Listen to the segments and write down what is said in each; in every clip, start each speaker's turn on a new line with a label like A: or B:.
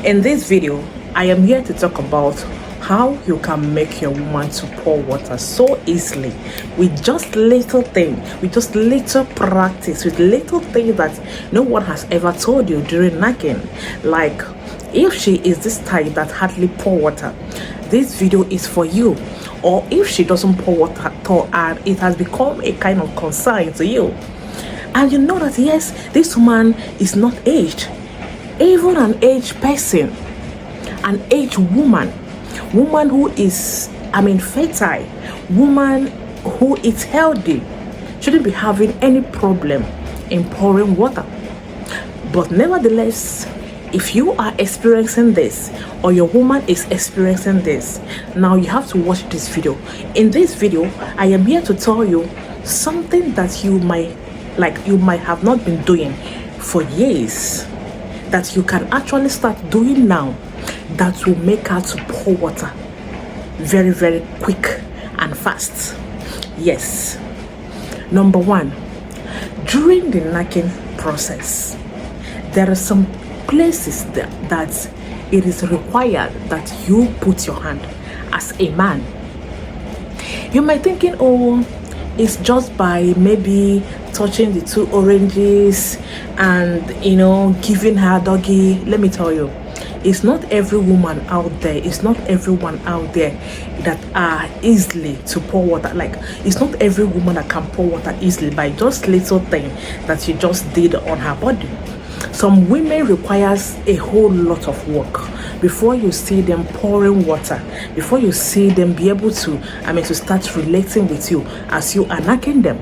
A: In this video, I am here to talk about how you can make your woman to pour water so easily with just little thing, with just little practice, with little things that no one has ever told you during knacking. Like, if she is this type that hardly pour water, this video is for you. Or if she doesn't pour water at all and it has become a kind of concern to you, and you know that yes, this woman is not aged, even an aged person, an aged woman who is fertile, woman who is healthy, shouldn't be having any problem in pouring water. But nevertheless, if you are experiencing this, or your woman is experiencing this, now you have to watch this video. In this video, I am here to tell you something that you might have not been doing for years, that you can actually start doing now, that will make her to pour water very, very quick and fast. Yes. Number one, during the knacking process, there are some places that it is required that you put your hand as a man. You might thinking, oh, it's just by maybe touching the two oranges and giving her doggy. Let me tell you, it's not every woman out there, it's not everyone out there that are easily to pour water. Like, it's not every woman that can pour water easily by just little thing that she just did on her body. Some women requires a whole lot of work before you see them pouring water, before you see them be able to to start relating with you as you are knacking them.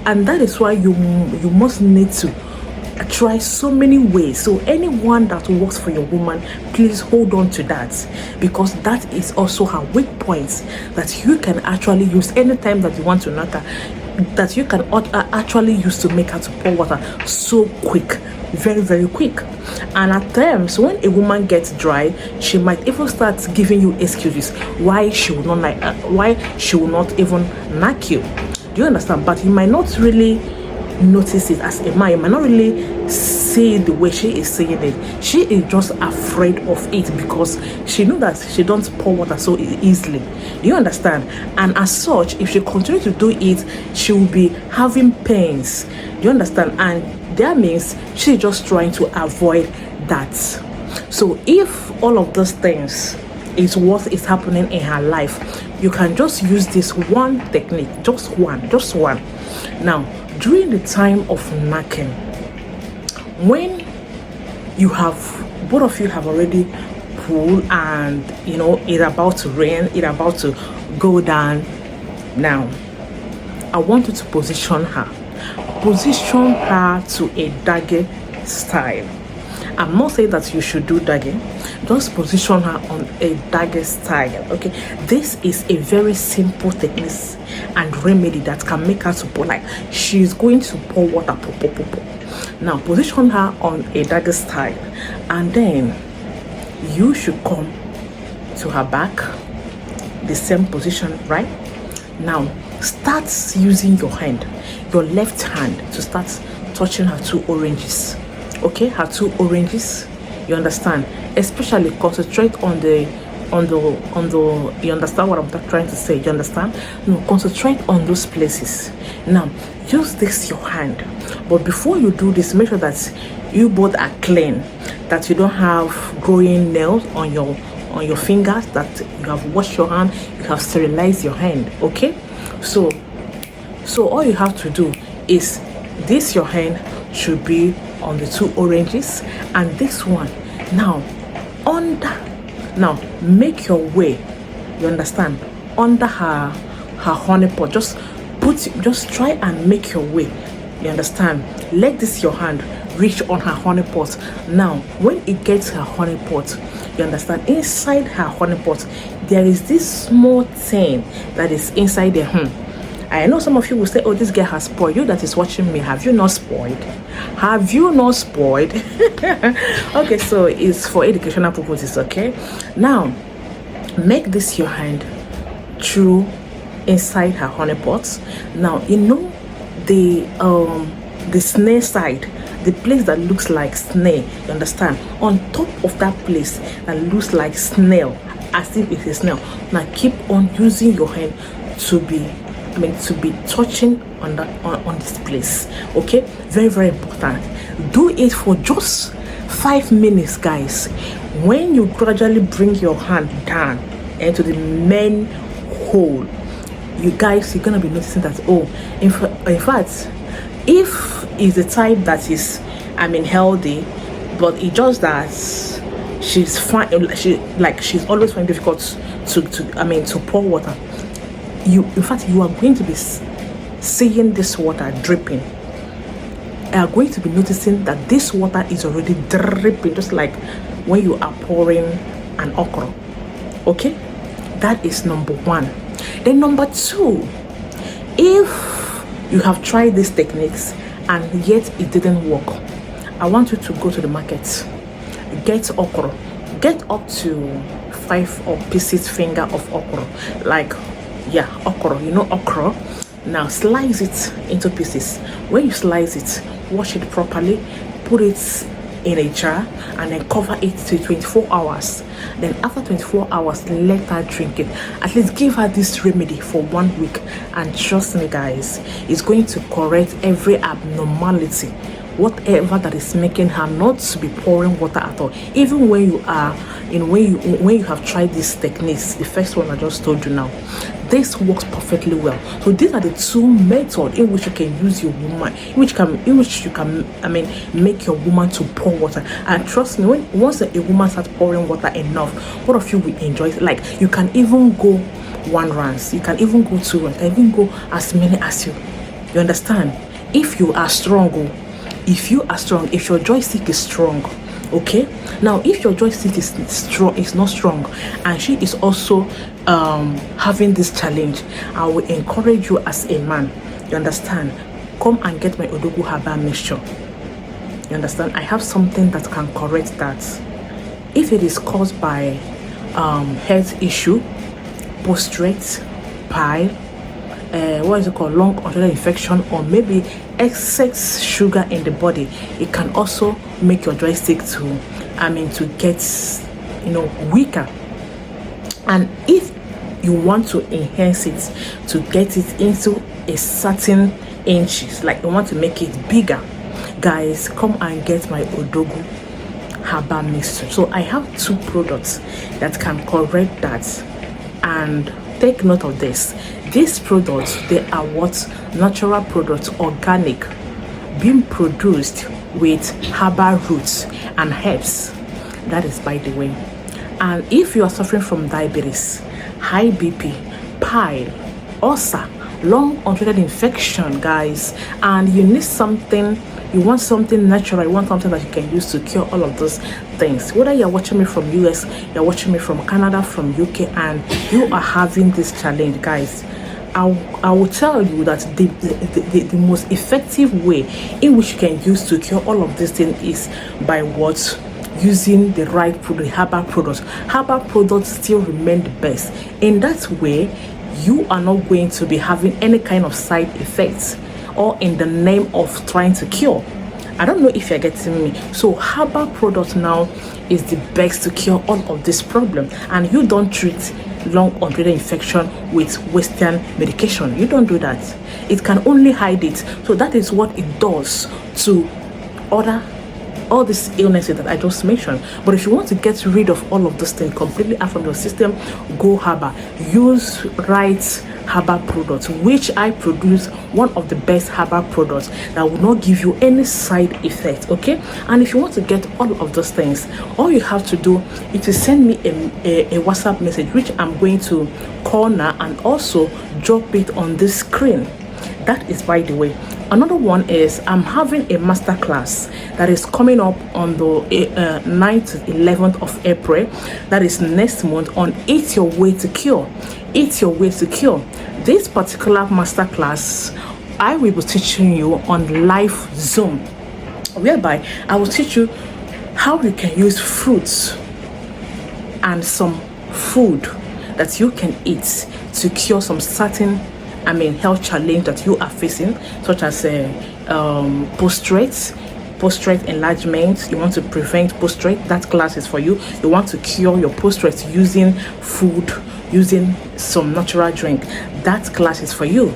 A: And that is why you must need to try so many ways. So anyone that works for your woman, please hold on to that, because that is also her weak points that you can actually use anytime that you want to knock her, that you can actually use to make her to pour water so quick, very, very quick. And at times when a woman gets dry, she might even start giving you excuses why she will not even knock you. Do you understand? But you might not really notice it as a man. You might not really see it the way she is saying it. She is just afraid of it because she knows that she don't pour water so easily. Do you understand? And as such, if she continues to do it, she will be having pains. Do you understand? And that means she's just trying to avoid that. So if all of those things is what is happening in her life, you can just use this one technique, just one. Now, during the time of knacking, when you have, both of you have already pulled and it's about to rain, it's about to go down, now I want you to position her to a dagger style. I'm not saying that you should do dagger, just position her on a dagger style. Okay, this is a very simple technique and remedy that can make her to pour, like she's going to pour water. Now position her on a dagger style, and then you should come to her back, the same position. Right now, start using your hand, your left hand, to start touching her two oranges. Okay, her two oranges, you understand? Especially concentrate on the you understand what I'm trying to say? You understand? No, concentrate on those places. Now use this your hand, but before you do this, make sure that you both are clean, that you don't have growing nails on your fingers, that you have washed your hand, you have sterilized your hand. Okay, so all you have to do is this, your hand should be on the two oranges, and this one now make your way, you understand, under her honey pot. Just try and make your way, you understand. Let this your hand reach on her honey pot. Now when it gets her honey pot, you understand, inside her honey pot there is this small thing that is inside there. I know some of you will say, oh, this girl has spoiled. You that is watching me, have you not spoiled? Have you not spoiled? Okay, so it's for educational purposes. Okay, now make this your hand through inside her honey pot. Now the snare side, the place that looks like snail, you understand, on top of that place that looks like snail, as if it's a snail. Now keep on using your hand to be touching on that on this place. Okay, very, very important. Do it for just 5 minutes, guys. When you gradually bring your hand down into the main hole, you guys, you're gonna be noticing that, oh, in fact, if it's the type that is healthy, but it just that she's fine, she's always finding difficult to pour water, you are going to be seeing this water dripping. You are going to be noticing that this water is already dripping, just like when you are pouring an okra. Okay, that is number one. Then number two, if you have tried these techniques and yet it didn't work, I want you to go to the market, get okra, get up to 5 or pieces finger of okra, like okra, okra. Now slice it into pieces. When you slice it, wash it properly, put it in a jar, and then cover it to 24 hours. Then after 24 hours, let her drink it. At least give her this remedy for 1 week, and trust me, guys, it's going to correct every abnormality, whatever that is making her not to be pouring water at all. Even when you are when you have tried these techniques, the first one I just told you now, this works perfectly well. So these are the 2 methods in which you can use your woman, in which you can make your woman to pour water. And trust me, once a woman starts pouring water enough, both of you will enjoy it. Like, you can even go 1 round, you can even go 2 rounds, you can even go as many as you understand. If you are strong, if your joystick is strong, okay. Now if your joystick is not strong, and she is also having this challenge, I will encourage you as a man, you understand, come and get my Odogu Herbal mixture. You understand, I have something that can correct that. If it is caused by health issue, prostate, pile, lung arterial infection, or maybe excess sugar in the body, it can also make your joystick to get weaker. And if you want to enhance it, to get it into a certain inches, like you want to make it bigger, guys, come and get my Odogu Herbal mixture. So I have 2 products that can correct that. And take note of this. These products, they are natural products, organic, being produced with herbal roots and herbs. That is by the way. And if you are suffering from diabetes, high BP, pile, ulcer, lung arterial infection, guys, and you need something, you want something natural, you want something that you can use to cure all of those things, whether you're watching me from US, you're watching me from Canada, from UK, and you are having this challenge, guys, I will tell you that the most effective way in which you can use to cure all of these things is by using the right product, herbal products. Herbal products still remain the best. In that way, you are not going to be having any kind of side effects, or in the name of trying to cure. I don't know if you're getting me. So herbal product now is the best to cure all of this problem. And you don't treat lung arterial infection with Western medication. You don't do that. It can only hide it. So that is what it does to all these illnesses that I just mentioned. But if you want to get rid of all of those things completely out from your system, go herbal. Use right herbal products, which I produce one of the best herbal products that will not give you any side effects. Okay, and if you want to get all of those things, all you have to do is to send me a WhatsApp message, which I'm going to corner and also drop it on the screen. That is by the way. Another one is I'm having a masterclass that is coming up on the 9th to 11th of April. That is next month, on Eat Your Way to Cure. Eat Your Way to Cure. This particular masterclass, I will be teaching you on live Zoom, whereby I will teach you how you can use fruits and some food that you can eat to cure some certain health challenge that you are facing, such as prostate, prostate enlargement, you want to prevent prostate, that class is for you. You want to cure your prostate using food, using some natural drink, that class is for you.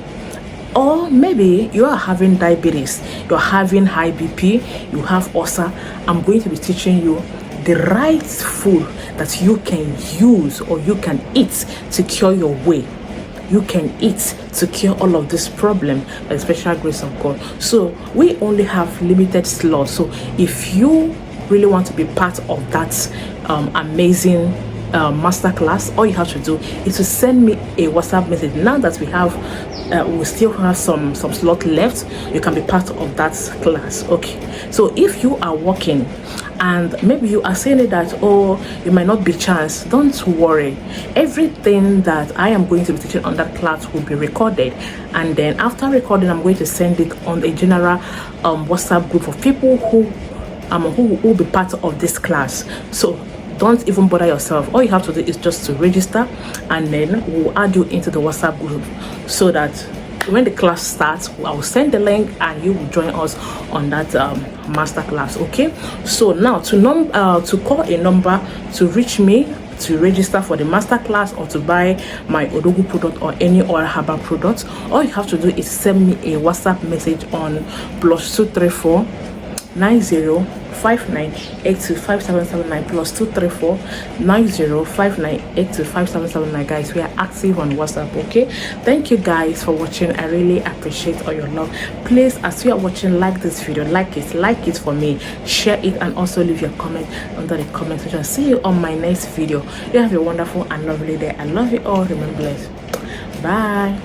A: Or maybe you are having diabetes, you're having high BP, you have ulcer. I'm going to be teaching you the right food that you can use or you can eat to cure your way. You can eat to cure all of this problem by the special grace of God. So we only have limited slots. So if you really want to be part of that amazing masterclass, all you have to do is to send me a WhatsApp message. Now that we have we still have some slot left, you can be part of that class. Okay, so if you are working and maybe you are saying that, oh, you might not be chance, don't worry. Everything that I am going to be teaching on that class will be recorded, and then after recording, I'm going to send it on a general WhatsApp group of people who will be part of this class. So don't even bother yourself. All you have to do is just to register, and then we'll add you into the WhatsApp group so that when the class starts, I will send the link and you will join us on that master class. Okay, so now to call a number to reach me to register for the master class or to buy my Odogu product or any other herbal product, all you have to do is send me a WhatsApp message on +234 9059825779 +234 9059825779. Guys, we are active on WhatsApp. Okay, thank you guys for watching. I really appreciate all your love. Please, as you are watching, like this video, like it for me, share it, and also leave your comment under the comment section. See you on my next video. You have a wonderful and lovely day. I love you all. Remember blessed. Bye.